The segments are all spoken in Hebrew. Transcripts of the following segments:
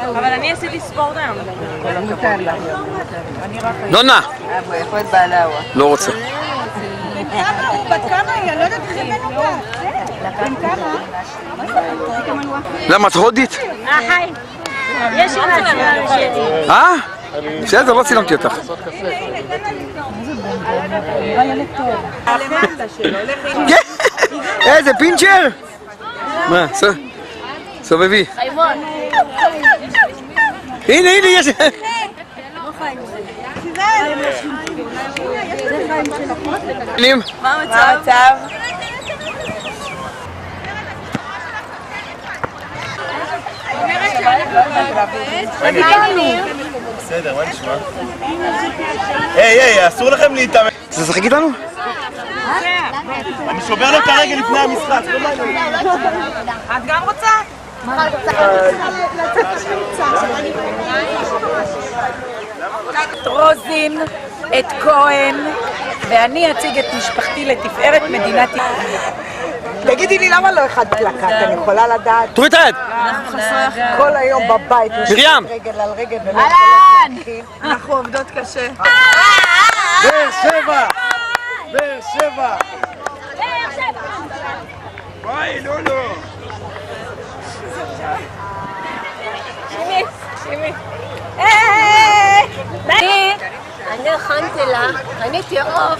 אבל אני עשיתי ספורט היום. מותר לה. נונה! איפה את בעלה הוא? לא רוצה. בת כמה היא? אני לא יודעת איך זה בן אותה. בן כמה? למה, את הודית? היי. יש שם שלנו. בסדר, לא צילמתי אותך. איזה פינצ'ר? מה, סובבי. הנה, יש... מה המצב? בסדר, מה נשמע? היי, אסור לכם להתאמן. אתה משחק איתנו? אני שובר לו את הרגל לפני המשחק. את גם רוצה? את רוזין, את כהן, ואני אציג את משפחתי לתפארת מדינת ישראל. תגידי לי למה לא אחד פלקט, אני יכולה לדעת? תוריד את היד! כל היום בבית, מרים! רגל על רגל ולא אנחנו עובדות קשה. באר שבע! באר שבע! וואי, לא. שימי. אני הכנתי לה, קניתי עוף,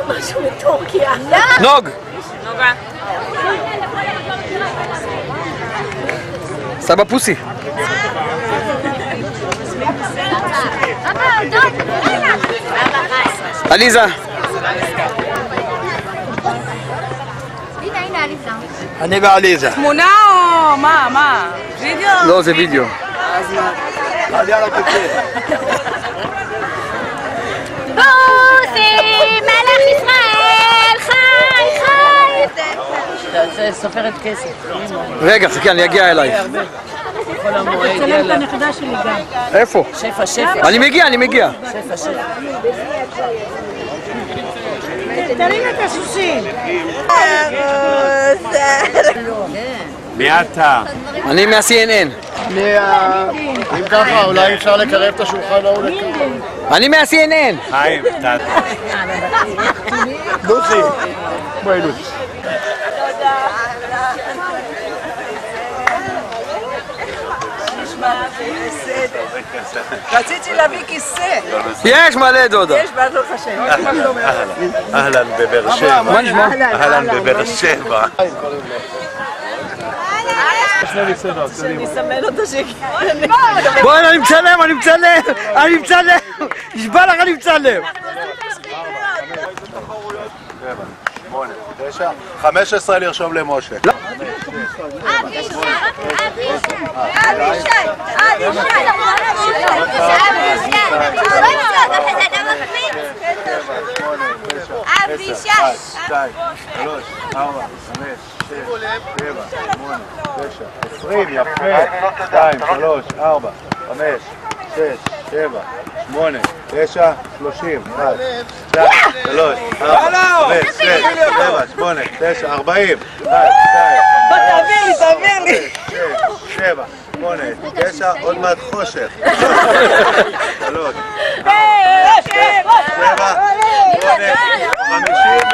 משהו מטורקיה. נוג! נוגה. סבא פוסי. עליזה. הנה, עליזה. אני ועליזה. תמונה או מה? וידאו? לא, זה וידאו. פוסי, מלך ישראל, חי! זה סופרת כסף. רגע, חכי, אני אגיע אלייך. תצלם את הנכדה שלי גם. איפה? שפע. אני מגיע. תרים את הסוסים. מי אתה? אני מה-CNN. אם ככה, אולי אפשר לקרב את השולחן ההוא לכאן. אני מה-CNN. חיים, לוזי. בואי לוזי. רציתי להביא כיסא. יש מלא דודה. יש ברוך השם. אהלן בבאר שבע. מה נשמע? אהלן בבאר שבע. נסמן אותו בואי, אני מצלם. נשבע לך, אני מצלם. 8, 9, 15 לרשום למשה. אבישי! 2, 3, 4, 5, 6, 7, 8, 9, 20, יפה. 2, 3, 4, 5, 6, 7, 8, 9, 30. 1, 2, 3, 4, 5, 6, 7, 8, 9, 40. 1, 2, תעביר לי. 6, 7, 8, 9, עוד מעט חושך. 3, 4, 7, 8, 58.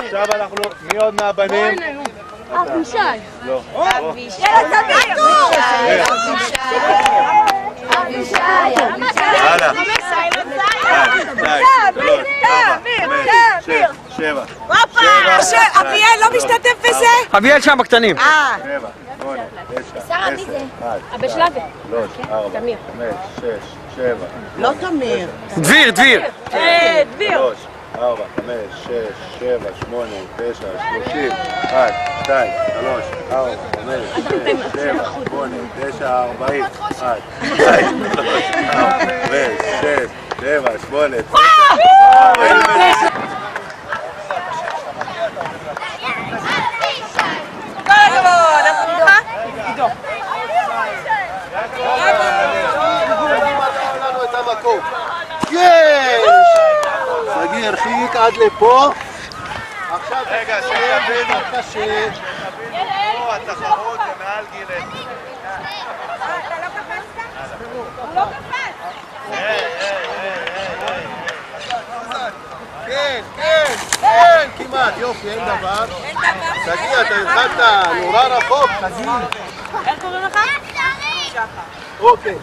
עכשיו אנחנו, מי עוד מהבנים? אבישי! לא. אבישי! הלאה. 7. אביאל לא משתתף בזה? אביאל שם בקטנים. 7, 8, 9, שרה, מי זה? אבא של אבי. 3, 4, 5, 6, 7. לא תמיר. דביר. 3, 4, 5, 6, 7, 8, 9, 30. 1, 2, 3, 4, 5, 6, 7, 8, 9, 40. 1, 2, 3, 4, 5, 6, 7, 8, 9, 40. יש! סגי הרחיק עד לפה. עכשיו רגע, שיבינו. פה התחרות זה מעל גיל 10. הוא לא קפץ. כן, כן, כן, כמעט, יופי, אין דבר. תגיע, אתה התחלת נורא רחוק. איך קוראים לך? אוקיי,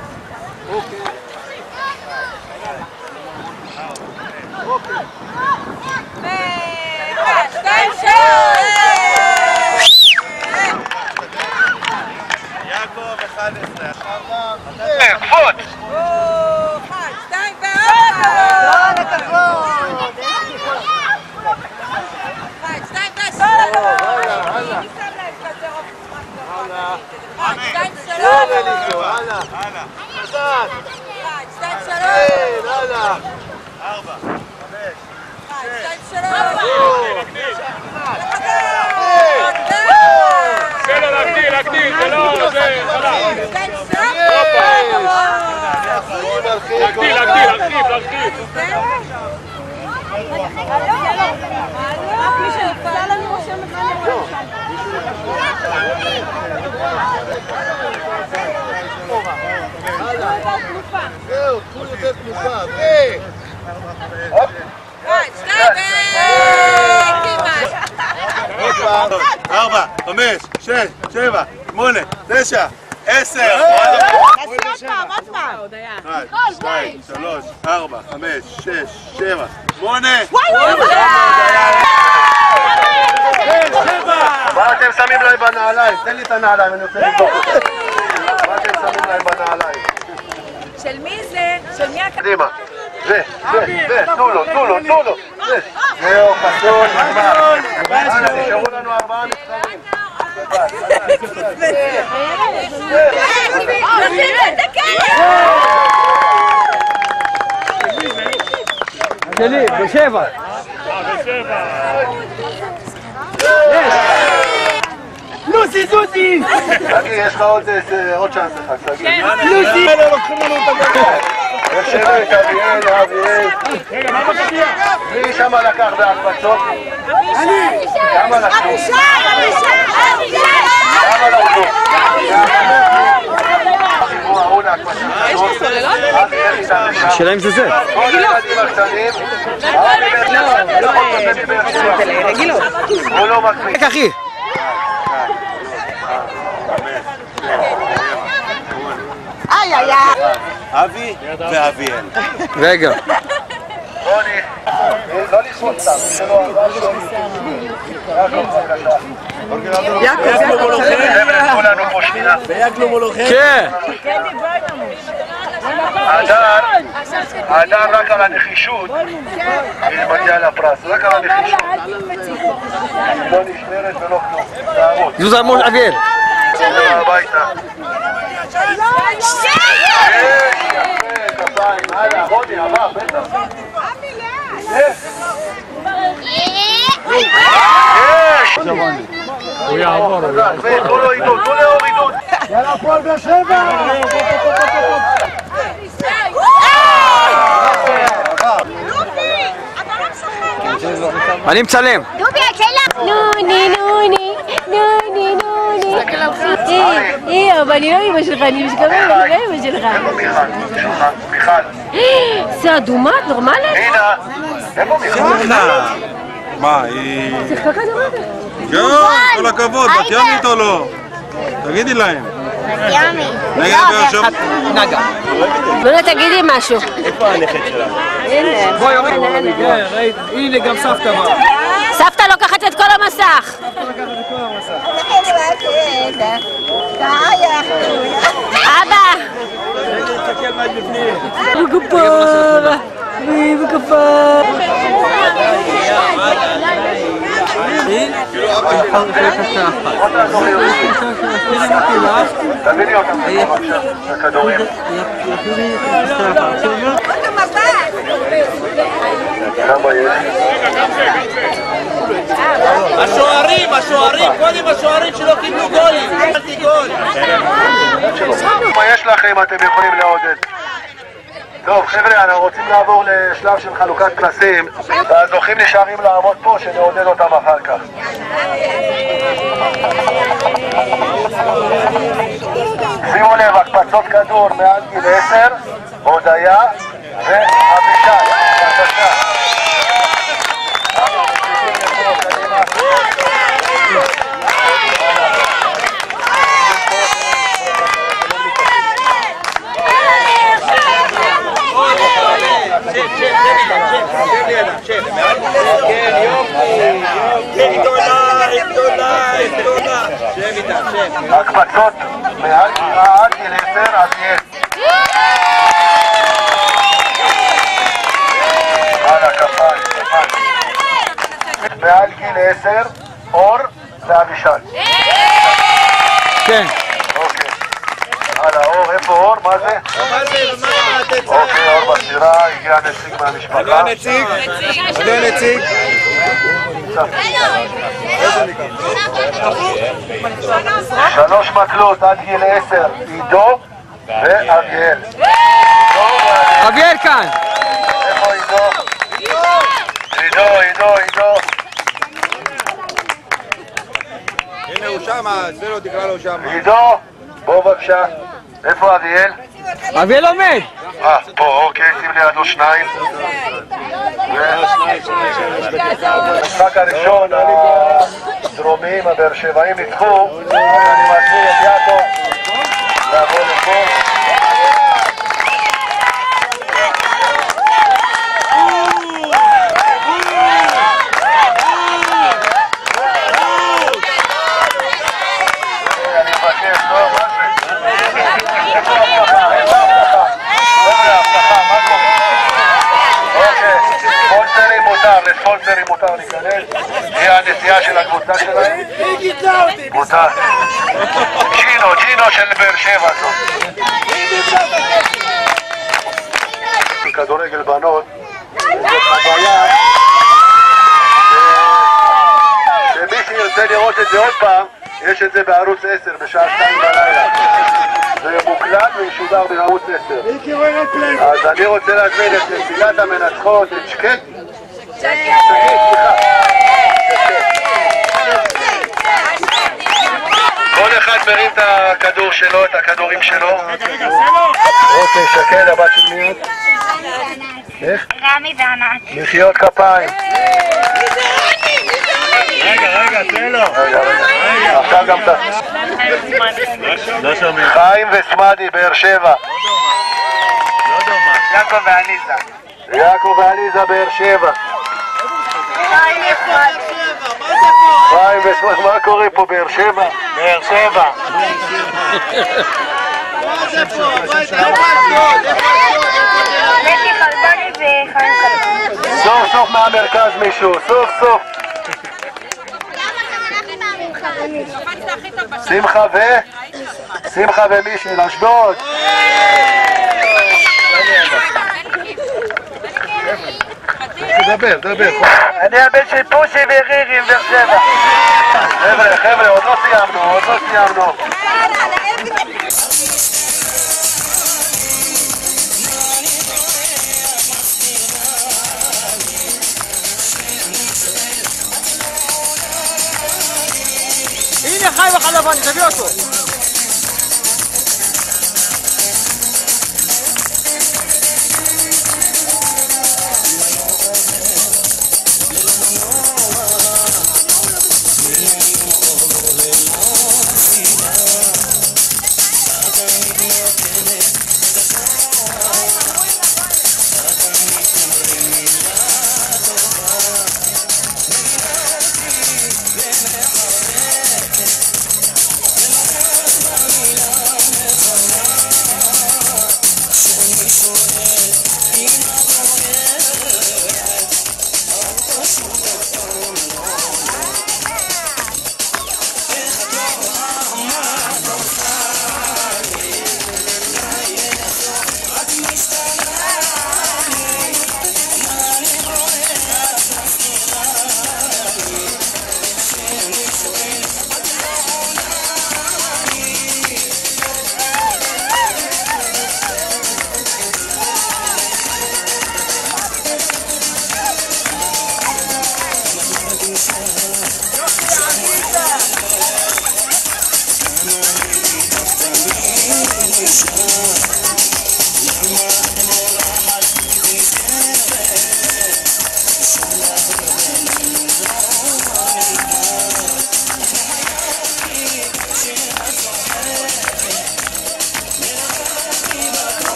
אוקיי. יעקב 11. קפוץ! 1, 2 ו... להגדיל, זה לא... להרחיב. זהו, תנו יותר תנופה. 4, 5, 6, 7, 8, 9, 10. עוד פעם. 1, 2, 3, 4, 5, 6, 7, 8. מה אתם שמים להם בנעליים? תן לי את הנעליים, אני רוצה לבדוק אותם. מה אתם שמים להם בנעליים? של מי זה? של מי הכתוב? קדימה. זה, תנו לו. זהו, חסון, נגמר. נשארו לנו 4 מתחרים. שלי, בשבע. לוסי, זוזי! תגיד, יש לך עוד צ'אנס אחד, תגיד. לוסי! לוקחים לנו את הגדול. יושבת, אביאל. מי שמה לקח בהקבצות? אני! כמה לקחו? כמה לקחו? יש פה סוללות? השאלה אם זה זה. כל הילדים הקטנים. רגילות. הוא לא מקריא. רק אחי! אבי ואביאל. רגע. רוני, לא לסמוך סתם, זה לא עבר שלו. כן! האדם רק על הנחישות מגיע לפרס, רק על הנחישות. לא נשמרת ולא כלום. תערות. זוזה מול אביאל. זה הביתה. כפיים, הלאה, רוני, עבר, בטח. יש! הוא יעבור. תנו לו עידוד, תנו לו עידוד. יאללה, פועל באר שבע! אני מצלם. דובי, הקהילה! נוני. אבל אני לא אמא שלך, אני משגמרת, אני לא אמא שלך. איפה מיכל? זה אדומה? נורמלית? הנה, איפה מיכל? מה, היא... שיחקה כדורגל. כן, כל הכבוד, בת ימית או לא? תגידי להם. ימי. נגד באר שבע. נגה. בוא'נה, תגידי משהו. איפה הנכד שלה? בואי, כן, ראית, הנה גם סבתא באה. סבתא לוקחת את כל המסך. אבא. בכפר. תביני אותם, הכדורים. כמה יש? השוערים, קודם השוערים שלא קיבלו גולים. מה מה יש לכם אתם יכולים לעודד? טוב חבר'ה, אנחנו רוצים לעבור לשלב של חלוקת פרסים, והזוכים נשארים לעמוד פה שנעודד אותם אחר כך. שימו לב, הקפצות כדור מעל גיל 10, הודיה ואבישי. בבקשה. הקפצות מעל גיל 10 אז יש. על הכפיים, מעל גיל 10 אור ואבישי. כן. אוקיי. הלאה, אור, איפה אור? מה זה? אוקיי, אור בסירה, הגיע נציג מהמשפחה. הגיע נציג. הגיע נציג. 3 מקלות עד גיל 10, עידו ואביאל. אביאל כאן. איפה עידו? עידו. הנה הוא שמה, סלו תקרא לו שמה. עידו, בוא בבקשה. איפה אביאל? אביאל עומד. פה, אוקיי, שים לידו 2. במשחק הראשון, הדרומיים, הבאר שבעים ניצחו. אני מזמין את יעקב לעבור לפה. אני מבקש, לא, מה זה? איפה ההבטחה? מה קורה? אוקיי, לספונסרים מותר להיכנס. היא הנסיעה של הקבוצה שלהם. מותר. ג'ינו של באר שבע זאת. כדורגל בנות זה חוויה שמי שירצה לראות את זה עוד פעם, יש את זה בערוץ 10 בשעה 2 בלילה. זה מוקלט וישודר בערוץ 10. אז אני רוצה להזמין את נציגת המנצחות, את שקד. כל אחד מרים את הכדור שלו, את הכדורים שלו. אוקיי, שקד, הבת של מי? איך? רמי וענת. מחיאות כפיים. רגע, תן לו. עכשיו גם אתה. חיים וסמדי, באר שבע. יעקב ועליזה, באר שבע. חיים וסמדי, מה קורה פה, באר שבע? באר שבע. סוף סוף מהמרכז מישהו, סוף. שמחה ומישל, אשדוד. דבר. אני הבן של פושי ורירי עם באר שבע. חבר'ה, עוד לא סיימנו. הנה חי וחלבני, תביא אותו.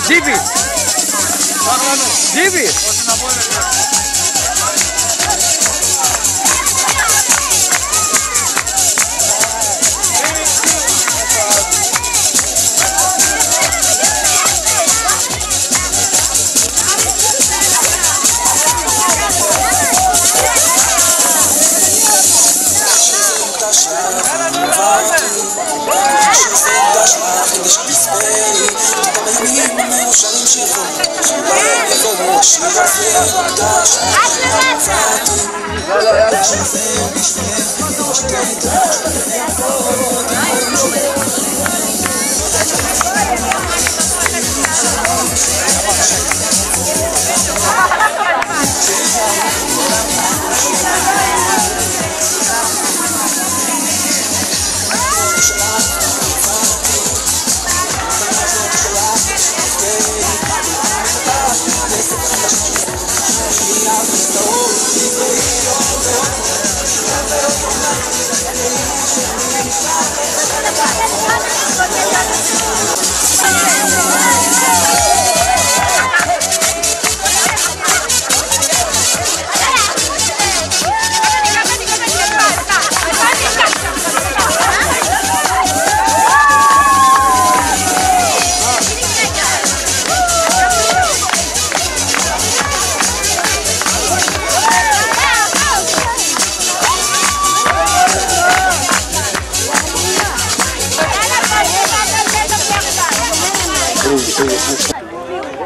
ג'יבי! ג'יבי!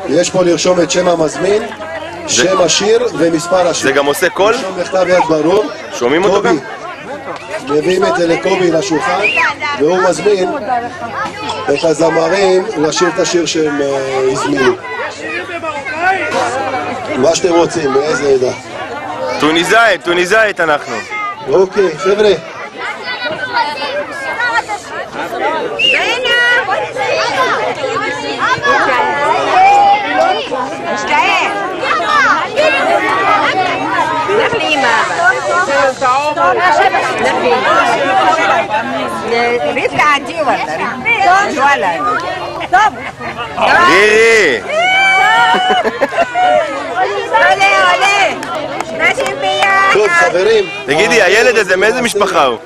יש פה לרשום את שם המזמין, שם השיר ומספר השיר. זה גם עושה קול? לרשום בכתב יד ברור. שומעים אותו גם? מביאים את זה לקובי לשולחן, והוא מזמין את הזמרים לשיר את השיר שהם הזמינו. מה שאתם רוצים, מאיזה עדה? טוניסאית אנחנו. אוקיי, חבר'ה. רירי! עולה, נשים ביחד! חברים. תגידי, הילד הזה מאיזה משפחה הוא?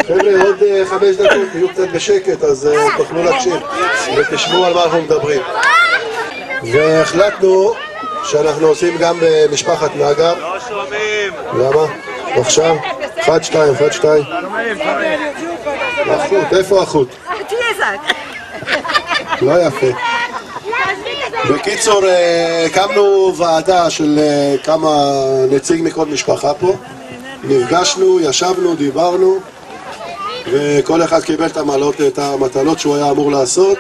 חבר'ה, עוד 5 דקות, תהיו קצת בשקט, אז תוכלו להקשיב ותשמעו על מה אנחנו מדברים. והחלטנו שאנחנו עושים גם במשפחת נגר. לא שומעים. למה? עכשיו? 1, 2, 1, 2. החוט, איפה החוט? לא יפה. בקיצור, הקמנו ועדה של כמה נציג מכל משפחה פה. נפגשנו, ישבנו, דיברנו, וכל אחד קיבל את המטלות שהוא היה אמור לעשות.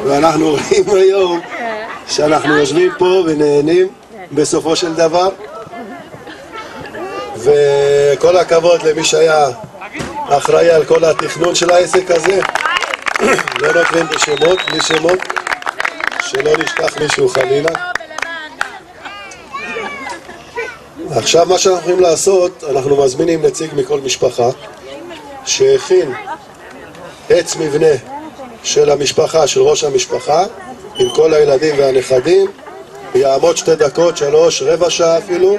ואנחנו רואים היום שאנחנו יושבים פה ונהנים בסופו של דבר. וכל הכבוד למי שהיה אחראי על כל התכנון של העסק הזה. לא נותנים בשמות, בלי שמות, שלא נשכח מישהו חלילה. עכשיו מה שאנחנו יכולים לעשות, אנחנו מזמינים נציג מכל משפחה שהכין עץ מבנה של המשפחה, של ראש המשפחה, עם כל הילדים והנכדים, יעמוד 2 דקות, 3, רבע שעה אפילו,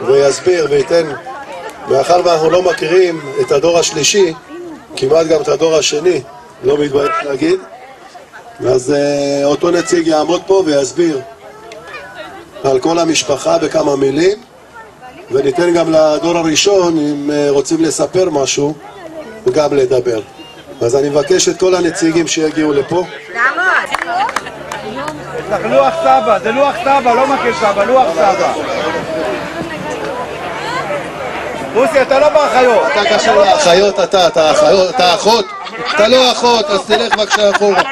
ויסביר וייתן, מאחר ואנחנו לא מכירים את הדור השלישי, כמעט גם את הדור השני, לא מתבייש להגיד, אז אותו נציג יעמוד פה ויסביר על כל המשפחה בכמה מילים, וניתן גם לדור הראשון, אם רוצים לספר משהו, וגם לדבר. אז אני מבקש את כל הנציגים שיגיעו לפה. צריך לוח סבא, זה לוח סבא, לא מקל סבא, לוח סבא. רוסי, אתה לא באחיות. אתה קשור לאחיות, אתה אחות? אתה לא אחות, אז תלך בבקשה אחורה.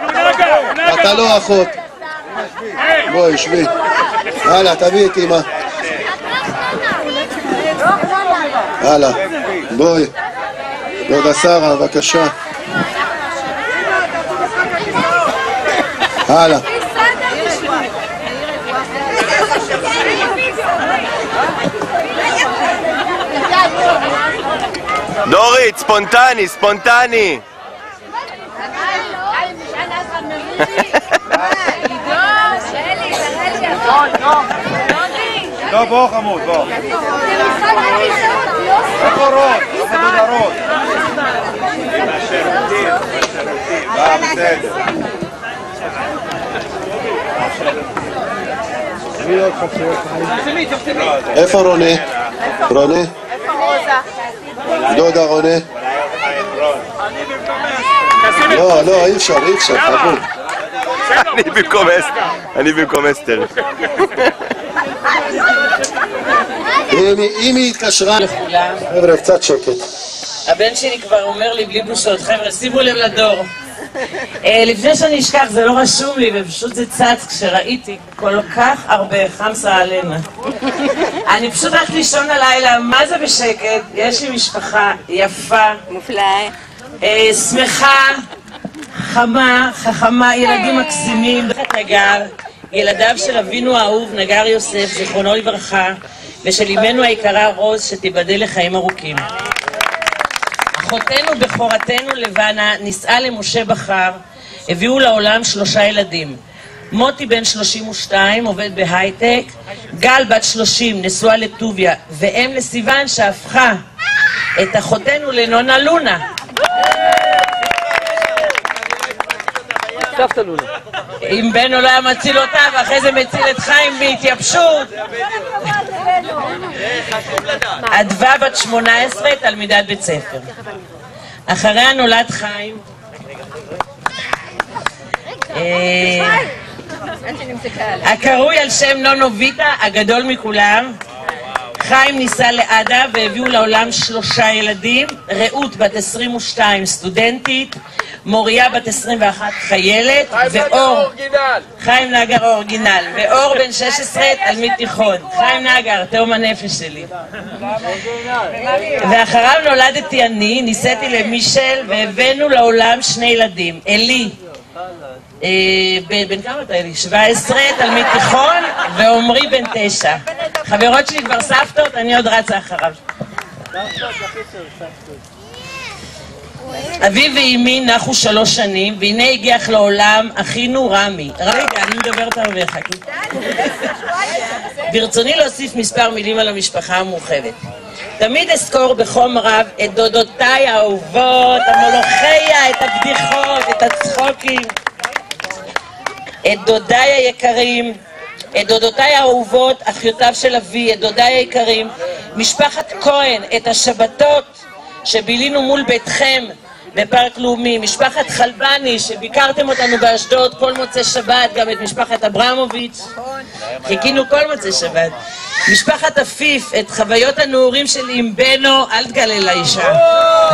אתה לא אחות. בואי, שבי. הלאה, תביא את אמא. הלאה, בואי. דודה שרה, בבקשה. הלאה. דורית, ספונטני, ספונטני. לא, בוא חמוד, בוא. איפה רוד? איפה דודה רוד? בסדר. איפה רוני? רוני? דודה רוני? לא, לא, אי אפשר, חבוד. אני במקום אסתר. אם היא התקשרה... חבר'ה, קצת שקט. הבן שלי כבר אומר לי בלי בושות, חבר'ה, שימו לב לדור. לפני שאני אשכח, זה לא רשום לי, ופשוט זה צץ כשראיתי כל כך הרבה חמסה עלינו. אני פשוט הלכתי לישון הלילה, מה זה בשקט? יש לי משפחה יפה, מופלאה, שמחה, חמה, חכמה, ילדים מקסימים, נגר, ילדיו של אבינו האהוב, נגר יוסף, זיכרונו לברכה, ושל אמנו היקרה רוז, שתיבדל לחיים ארוכים. אחותנו בכורתנו לבנה נישאה למשה בחר, הביאו לעולם 3 ילדים. מוטי בן 32 עובד בהייטק, גל בת 30 נשואה לטוביה, ואם לסיוון שהפכה את אחותנו לנונה לונה. סבתא לונה. אם בנו לא היה מציל אותה, ואחרי זה מציל את חיים בהתייבשות. אדווה בת 18, תלמידת בית ספר. אחריה נולד חיים. הקרוי על שם נונו ויטה, הגדול מכולם. חיים נישא לעדה והביאו לעולם 3 ילדים, רעות בת 22 סטודנטית, מוריה בת 21 חיילת, ואור, חיים נגר אורגינל, ואור בן 16 תלמיד תיכון. חיים נגר, תאום הנפש שלי. ואחריו נולדתי אני, נישאתי למישל, והבאנו לעולם 2 ילדים, אלי, בן כמה אתה אלי? 17, תלמיד תיכון, ועומרי בן 9. חברות שלי כבר סבתות, אני עוד רצה אחריו. אבי ואמי נחו 3 שנים, והנה הגיח לעולם אחינו רמי. רגע, אני מדברת הרבה, חכי. ברצוני להוסיף מספר מילים על המשפחה המורחבת. תמיד אזכור בחום רב את דודותיי האהובות, המולוכיה, את הבדיחות, את הצחוקים. את דודיי היקרים, את דודותיי האהובות, אחיותיו של אבי, את דודיי היקרים, משפחת כהן, את השבתות שבילינו מול ביתכם בפארק לאומי, משפחת חלבני שביקרתם אותנו באשדוד כל מוצאי שבת, גם את משפחת אברמוביץ', חיכינו כל מוצאי שבת, משפחת אפיף, את חוויות הנעורים שלי עם בנו, אל תגלה לאישה,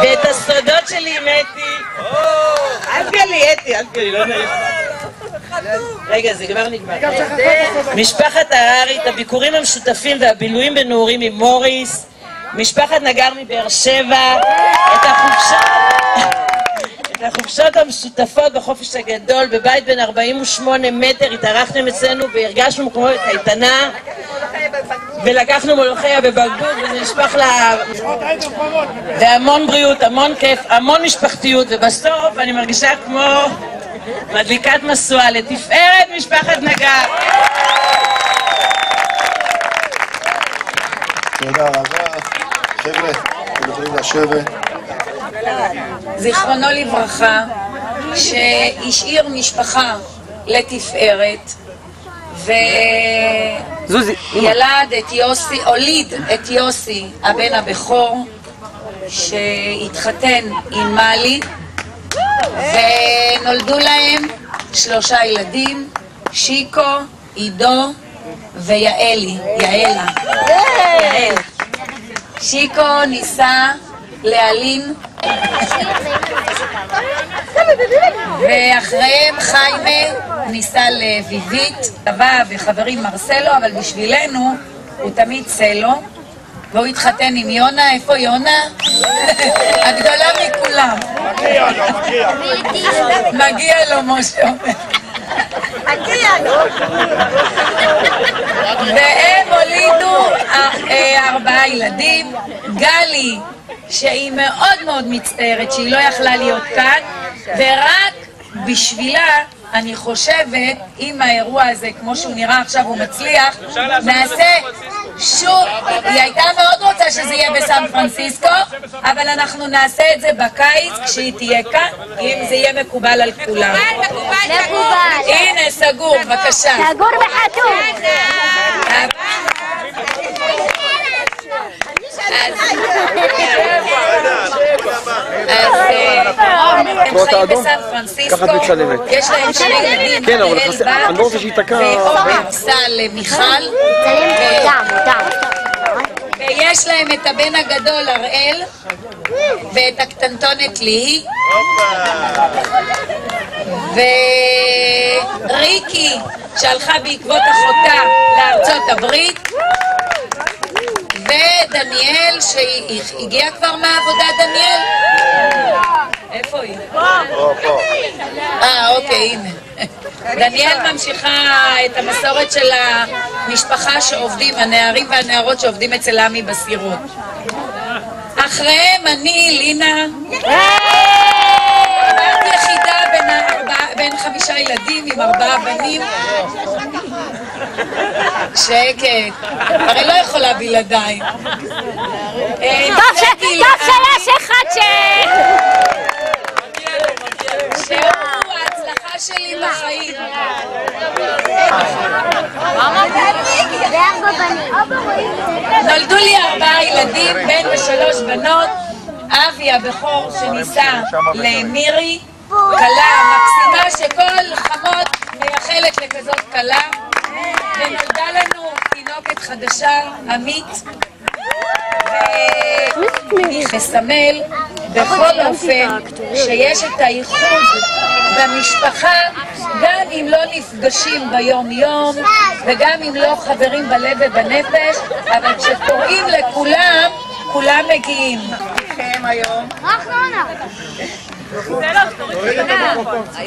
ואת הסודות שלי עם אתי, אל תגלי אתי, אל תגלי, לא נעים. רגע, זה כבר נגמר. משפחת הררי, את הביקורים המשותפים והבילויים בנעורים עם מוריס, משפחת נגר מבאר שבע, את החופשות המשותפות בחופש הגדול, בבית בין 48 מטר, התארחתם אצלנו והרגשנו כמו קייטנה, ולקחנו מולוכיה בבקבוק, וזה נשפך לה... והמון בריאות, המון כיף, המון משפחתיות, ובסוף אני מרגישה כמו מדליקת משואה לתפארת משפחת נגר. תודה רבה. חבר'ה, אתם יכולים לשבת. זיכרונו לברכה, שהשאיר משפחה לתפארת, וילד את יוסי, הוליד את יוסי, הבן הבכור, שהתחתן עם מלי, ונולדו להם 3 ילדים, שיקו, עידו ויעלי, יעלה. שיקו ניסה להלין, ואחריהם חיימה ניסה לביבית, טבע וחברים מרסלו, אבל בשבילנו הוא תמיד סלו, והוא התחתן עם יונה. איפה יונה? הגדולה מכולם. מגיע לו, משה אומר. והם הולידו 4 ילדים. גלי, שהיא מאוד מאוד מצטערת שהיא לא יכלה להיות כאן, ורק בשבילה אני חושבת, אם האירוע הזה כמו שהוא נראה עכשיו הוא מצליח, נעשה שוב, היא הייתה מאוד רוצה שזה יהיה בסן פרנסיסקו, אבל אנחנו נעשה את זה בקיץ כשהיא תהיה כאן, אם זה יהיה מקובל על כולם. מקובל. הנה, סגור, בבקשה. סגור וחתום. הם חיים בסן פרנסיסקו, יש להם 2 ילדים, ואורן סל מיכל, ויש להם את הבן הגדול אראל ואת הקטנטונת לי, וריקי שהלכה בעקבות אחותה לארצות הברית, ודניאל שהגיע כבר מהעבודה. דניאל? איפה היא? אוקיי, הנה. דניאל ממשיכה את המסורת של המשפחה שעובדים, הנערים והנערות שעובדים אצל עמי בסירות. אחריהם אני, לינה, בת יחידה בין 5 ילדים עם 4 בנים. שקט, הרי לא יכולה בלעדיי. טוב שיש אחד שהוא ההצלחה שלי בחיים. נולדו לי 4 ילדים, בן ו3 בנות. אבי הבכור שניסה למירי, קלה מקסימה שכל חמות מייחלת לכזאת קלה, ונולדה לנו תינוקת חדשה, עמית, והיא חסמל בכל אופן שיש את הייחוד במשפחה, גם אם לא נפגשים ביום יום וגם אם לא חברים בלב ובנפש, אבל כשקוראים לכולם, כולם מגיעים.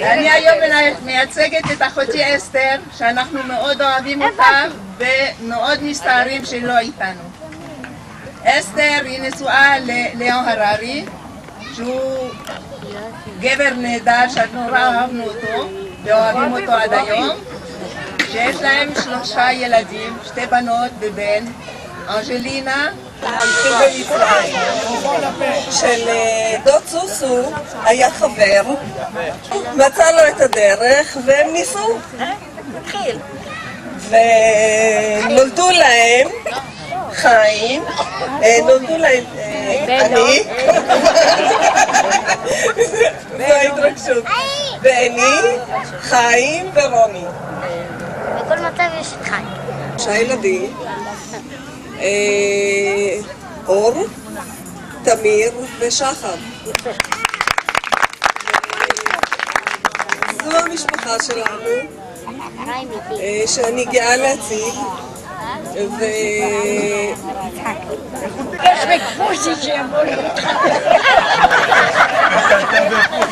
אני היום מייצגת את אחותי אסתר, שאנחנו מאוד אוהבים אותה ומאוד מסתערים שלא איתנו. אסתר היא נשואה לליאון הררי, שהוא גבר נהדר שנורא אהבנו אותו ואוהבים אותו עד היום, שיש להם 3 ילדים, 2 בנות ובן, אנג'לינה של דוד סוסו היה חבר, מצא לו את הדרך והם ניסו. ונולדו להם חיים, נולדו להם אני, זו ההתרגשות, ואני, חיים ורוני. בכל מצב יש את חיים. 3 ילדים, אור, תמיר ושחר. זו המשפחה שלנו, שאני גאה להציג,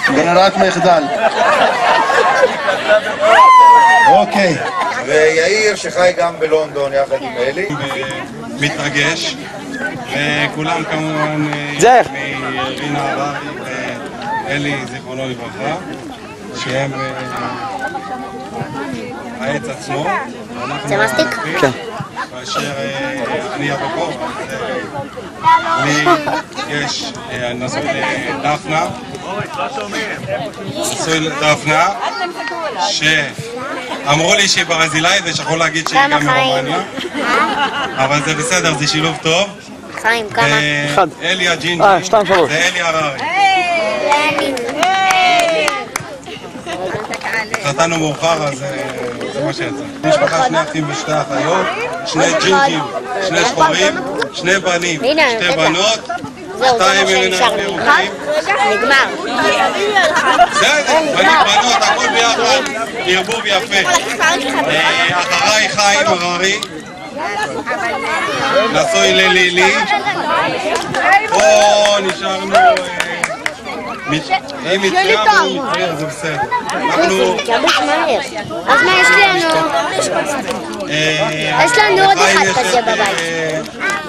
ברירת מחדל. אוקיי. ויאיר שחי גם בלונדון יחד עם אלי. מתרגש, וכולם כמובן מרינה הררי ואלי זיכרונו לברכה, שהם העץ עצמו. זה מספיק? כן. כאשר אני הבכור, לי יש נשוי לדפנה, שאמרו לי שהיא ברזילאית ושכחו להגיד שהיא גם מרומניה, אבל זה בסדר, זה שילוב טוב. חיים, כמה? אלי הג'ינג'י, זה אלי הררי. חתנו מאוחר, אז זה מה שיצא. משפחה 2 אחים ו2 אחיות, 2 ג'ינג'ים, 2 שחורים, 2 בנים, 2 בנות, 2 ממנה ירוקים. נגמר. בסדר, בנים בנות, הכל ביחד, ערבוב יפה. אחריי חיים הררי, נשוי ללילי, פה נשארנו... אם התקרבנו, זה בסדר. אז מה יש לנו? יש לנו עוד אחד כזה בבית.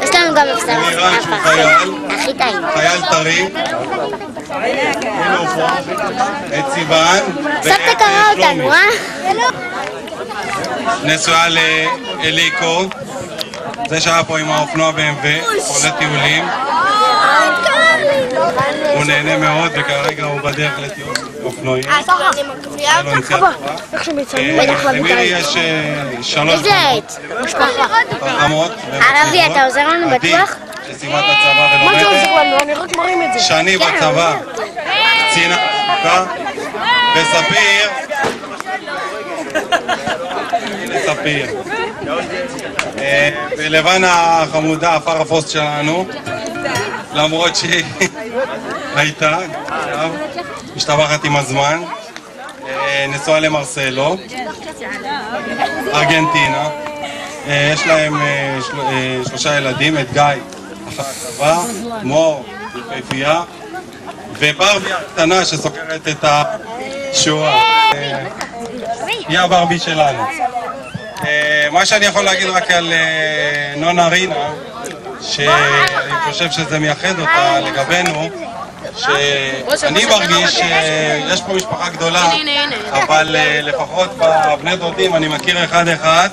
יש לנו גם אפשר. לירן שהוא חייל טרי. הנה הוא פה. את סיוון. סבתא קרא אותנו, נשואה לאליקו. זה שהיה פה עם האופנוע BMW, עולה טיולים. הוא נהנה מאוד וכרגע הוא בדרך לטיול אופנועים. למירי יש 3 בנות חכמות ערבי, אתה עוזר לנו בטוח? שסיימה את הצבא ולומדת. שני בצבא, קצינה וספיר. ספיר. ולבנה החמודה, הפרפוסט שלנו, למרות שהיא הייתה, משתבחת עם הזמן, נשואה למרסלו, ארגנטינה, יש להם 3 ילדים, את גיא, אחת טובה, מור, יפהפייה, וברבי הקטנה שסוקרת את השואה, היא הברבי שלנו. מה שאני יכול להגיד רק על נונה רינה, שאני חושב שזה מייחד אותה לגבינו, שאני מרגיש שיש פה משפחה גדולה, אבל לפחות בבני דודים אני מכיר אחד,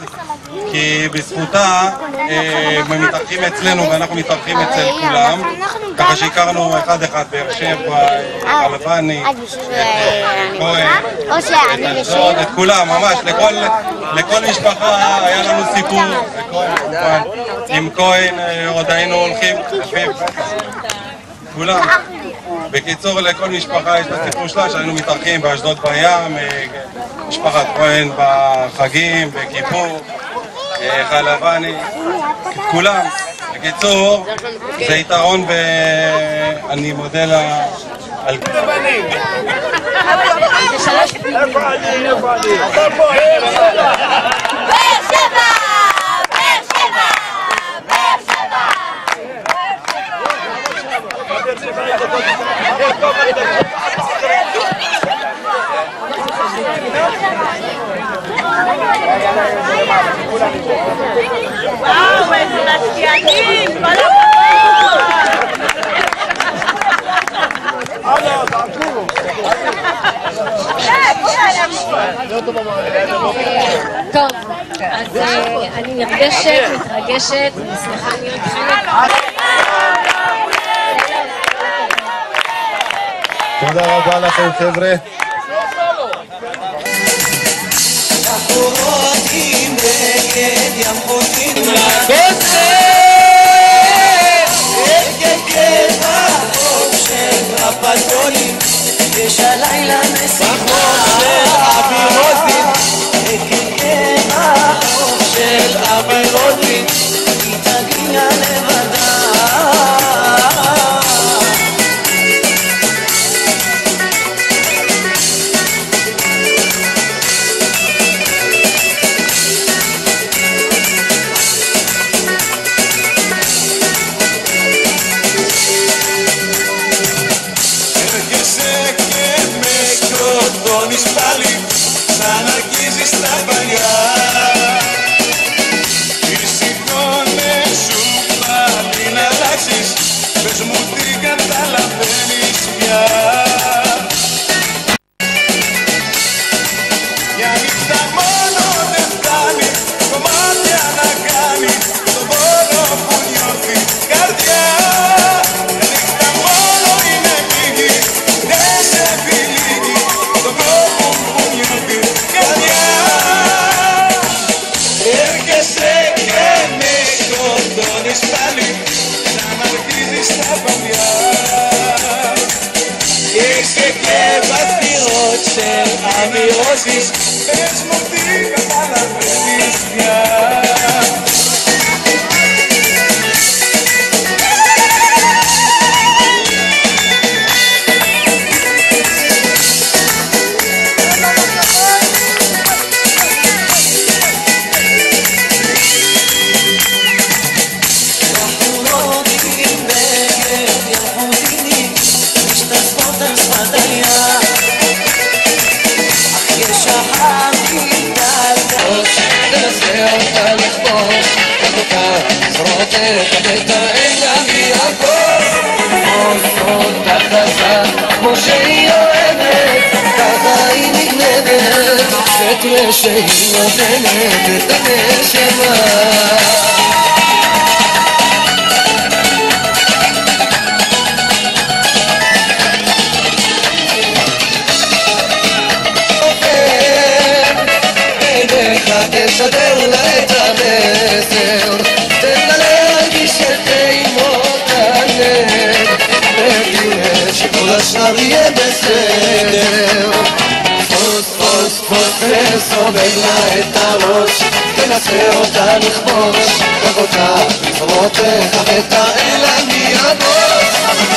כי בזכותה הם מתארחים אצלנו ואנחנו מתארחים אצל כולם, ככה שהכרנו אחד באר שבע, חלבני, כהן, את אשדוד, את כולם, ממש, לכל משפחה היה לנו סיפור, עם כהן עוד היינו הולכים, כולם. בקיצור, לכל משפחה יש את הסיפור שלה, שהיינו מתארחים באשדוד בים, משפחת כהן בחגים, בכיפור, חלבני, את כולם. בקיצור, זה יתרון ואני מודה לה על כל הבנים. איפה אני? אתה פה, באר שבע! באר שבע! באר שבע! וואו, איזה משקיענים! כל הכבוד! טוב, אז אני נרגשת, מתרגשת, אני שמחה להיות חלק. תודה רבה לכם חבר'ה. יש הלילה משיחות של אבירוזין, החוף של אבירוזין, היא תגיע לבדה. πάλι σαν αρχίζεις στα παλιά. Σηκώνε σου πάλι να αλλάξεις, πες μου τι καταλαβαίνεις πια. Για νύχτα μόνο δεν φτάνει, κομμάτια να κάνει τον πόνο που νιώθει καρδιά. Για νύχτα μόνο είναι λίγη, δεν σε επιλύγει τον κόπο που νιώθει καρδιά. Έρχεσαι και με σκοτώνεις πάλι, σαν αρχίζεις τα παλιά. Είσαι και βαθιός σε αμοιώσεις, πες μου τι καταλαβαίνεις πια. כמו שהיא אוהבת, ככה היא נגנבת, שתראה שהיא נותנת את הנשמה. תשדר לה את המסר, תן לה להרגיש את אימות הלב, ותראה שכל השאר יהיה בסדר. פוס פוס פוס וסובב לה את הראש, תנסה אותה לכבוש, קח אותה בזרועותיך ותראה מהבוש.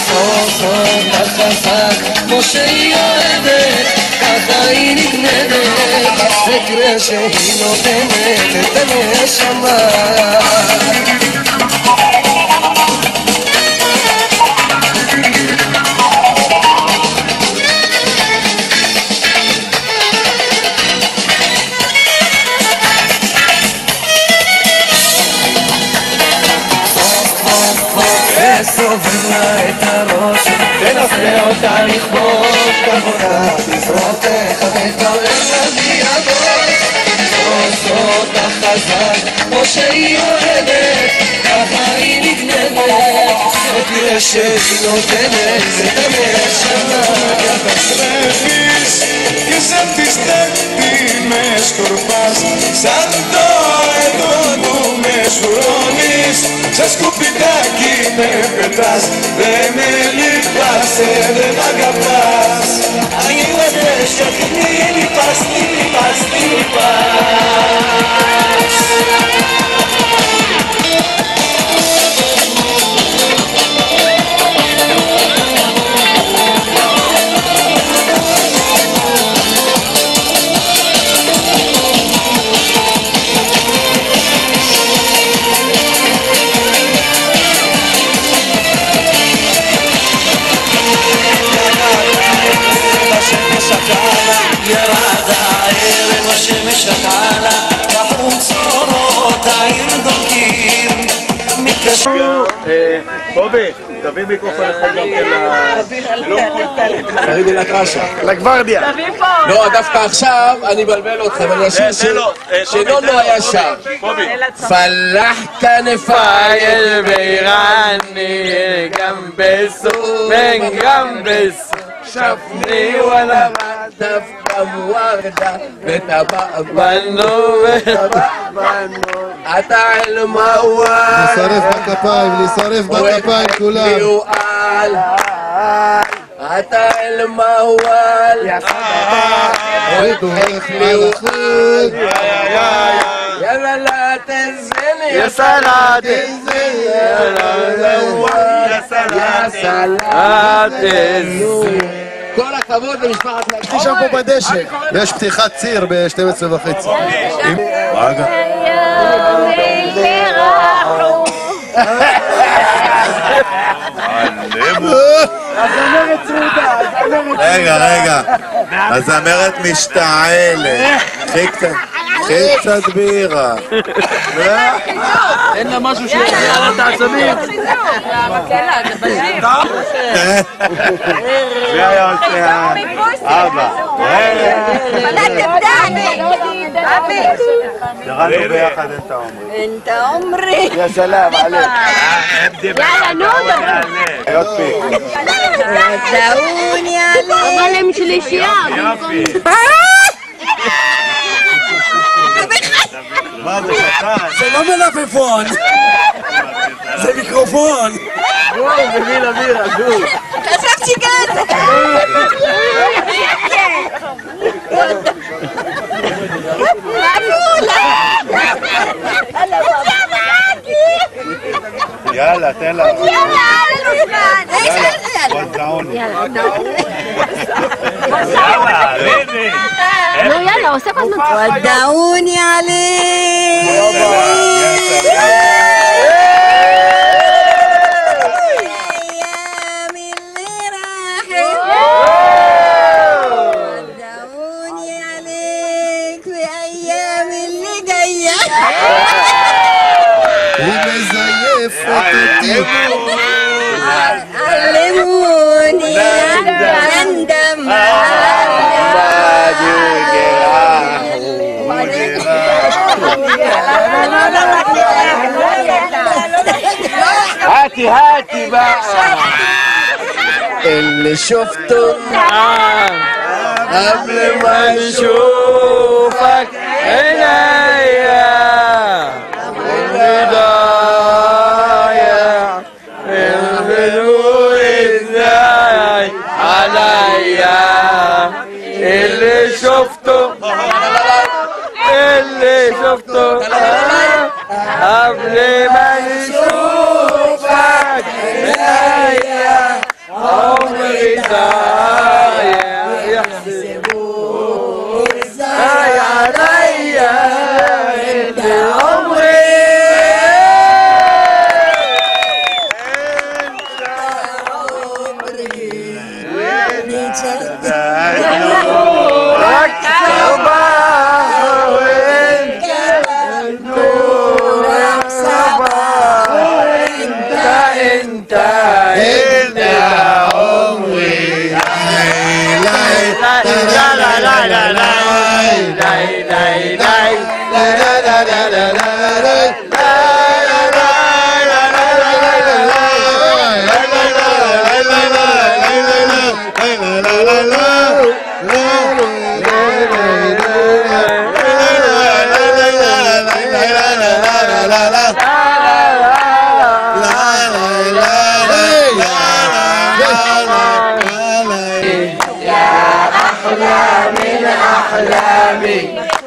סוף סוף לה חזק כמו שהיא אוהבת, ככה היא נגנבת, ותראה שהיא נותנת את הנשמה. וסובב לה את הראש, תנסה אותה לכבוש, קח אותה בזרועותיך ותראה לה מהבוש. סוף אותה חזק כמו שהיא אוהבת, ככה היא נגנבת, ותראה שהיא נותנת את הנשמה. Καταστρέφεις και σαν τις τέχνη με σκορπάς, σαν το εδώ του με σφουρώνεις, σαν σκουπιδάκι με πετάς, δεν με λυπάσαι, δεν μ' αγαπάς. אני יודעת שתני ליפס, ליפס, ליפס. ירד הערב השמש הקלה, בחוצות העיר דולקים מתקשרים קובי, תביא מיקרופון אחד גם כן תרידי לקרשה. לגוורדיה. לא, דווקא עכשיו אני מבלבל אותך, אבל השיר שנונו היה שם. פלח כנפיים וירני גמבסו וגמבסו שפני וואלה דווקא וורדה וטבענו אתה אלמאוואל לשרף בכפיים כולם. אתה אלמאוואל יאללה לה תזן יא סלאט כל הכבוד למשפחת הייתי שם פה בדשא. יש פתיחת ציר ב-12:30. רגע. רגע, הזמרת משתעלת. קחי קצת בירה. אין לה משהו שיחזיר על העצבים. מי היה עושה? אבא. קראנו ביחד אנט העומרי. יא סלאם עליך. יאללה, נו, יופי. דאוני עלי. אבל הם שלישייה. יופי. מה זה קטן? זה לא מלפפון, זה מיקרופון. גור, מביא לבירה, גור. חשבתי גז. יאללה, תן לה. נו יאללה, עושה כל הזמן. ודאוני עלי. היא מזייפת אותי. علموني عندما هاتي بقى اللي شفته قبل ما نشوفك عينيا واللي ضايع الغلو ازاي عليا اللي شفته قبل ما نشوفك عينيا عمري ضايع يحسبوه ازاي عليا اللي عمري نورك صباح وانت نورك صباح انت عمري لا لا لا لا لا لا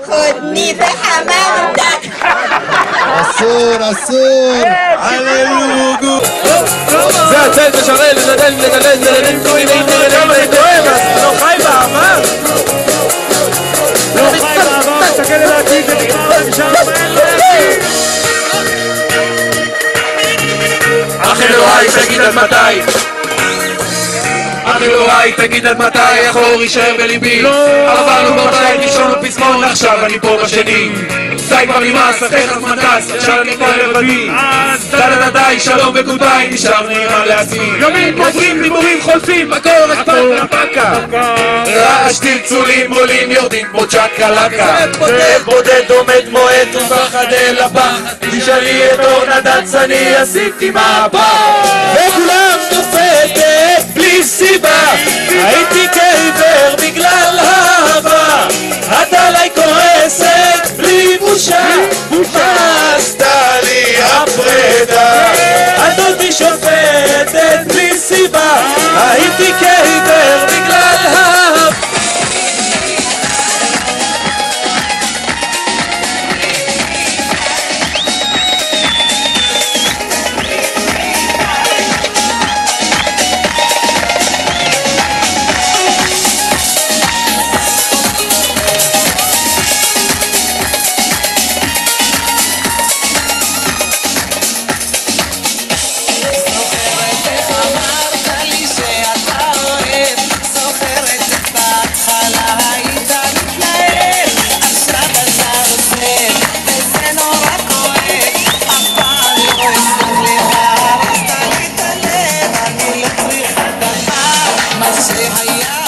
خدني في حمامتك אסור, אסור. זה הצלת שרל, לדל, לא חי בעבר. לא חי בעבר, תסתכל על העתיד, אחי אלוהי, תגיד עד מתי? אחי אלוהי, תגיד עד מתי החור יישאר בליבי? עברנו בבית, לישון ופזמון, עכשיו אני פה בשני. די כבר נמאס, אחריך מטס, עכשיו אני כבר רבי דדדדי, שלום וגודביי, נשאר נראה לעצמי יומים עוברים, דיבורים חולפים, מקור אספקה פקה רעש צלצולים עולים יורדים כמו צ'קלקה זאב בודד עומד מועד ופחד אל הבא תשאלי את אורנה דץ אני עשיתי מהפך וכולם תופתת בלי סיבה הייתי כעיוור בגלל אהבה את עליי כועסת בלי בושה עשתה לי הפרדה את אותי שופטת בלי סיבה הייתי כעיוור בגלל אהבה היה